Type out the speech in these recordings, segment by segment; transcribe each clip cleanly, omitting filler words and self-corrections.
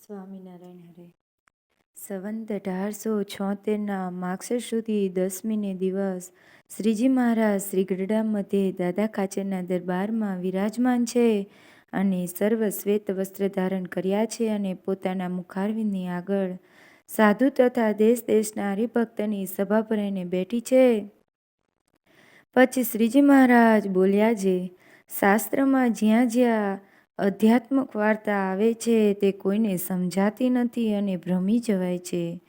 સ્વામિનારાયણ હરે. સંવંત 1876ના માગશર સુધી 10મીને દિવસ શ્રીજી મહારાજ શ્રી ગઢડા મધ્યે દાદા ખાચરના દરબારમાં વિરાજમાન છે અને સર્વ શ્વેત વસ્ત્ર ધારણ કર્યા છે અને પોતાના મુખારવિંદની આગળ સાધુ તથા દેશ દેશના હરિભક્તની સભા ભરાઈને બેઠી છે. પછી શ્રીજી મહારાજ બોલ્યા છે, શાસ્ત્રમાં જ્યાં જ્યાં અધ્યાત્મક વાર્તા આવે છે તે કોઈને સમજાતી નથી અને ભ્રમી જવાય છે.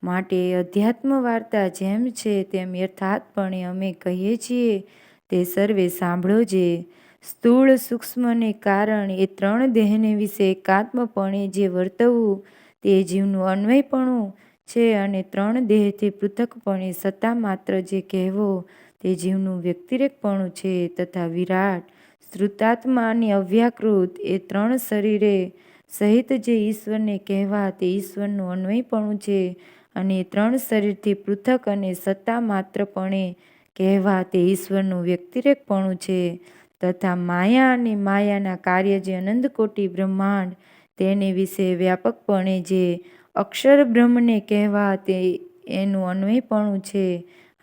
માટે અધ્યાત્મ વાર્તા જેમ છે તેમ યથાર્થપણે અમે કહીએ છીએ તે સર્વે સાંભળોજે. સ્થૂળ સૂક્ષ્મ અને કારણ એ ત્રણ દેહને વિશે એકાત્મપણે જે વર્તવું તે જીવનું અન્વયપણું છે અને ત્રણ દેહથી પૃથકપણે સત્તા માત્ર જે કહેવો તે જીવનું વ્યક્તિરેકપણું છે તથા વિરાટ શ્રુતાત્મા અને અવ્યાકૃત એ ત્રણ શરીરે સહિત જે ઈશ્વરને કહેવા તે ઈશ્વરનું અન્વયપણું છે અને ત્રણ શરીરથી પૃથક અને સત્તા માત્રપણે કહેવા તે ઈશ્વરનું વ્યક્તિરેકપણું છે તથા માયા અને માયાના કાર્ય જે અનંતકોટી બ્રહ્માંડ તેને વિશે વ્યાપકપણે જે અક્ષર બ્રહ્મને કહેવા તે એનું અન્વયપણું છે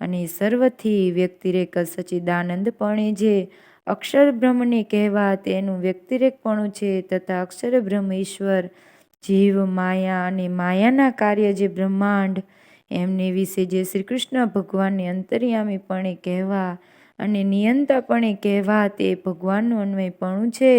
અને સર્વથી વ્યક્તિરેક સચ્ચિદાનંદપણે જે અક્ષર બ્રહ્મને કહેવા તેનું વ્યક્તિરેકપણું છે તથા અક્ષર બ્રહ્મ ઈશ્વર જીવ માયા અને માયાના કાર્ય જે બ્રહ્માંડ એમને વિશે જે શ્રી કૃષ્ણ ભગવાનને અંતર્યામીપણે કહેવા અને નિયંતાપણે કહેવા તે ભગવાનનું અન્વયપણું છે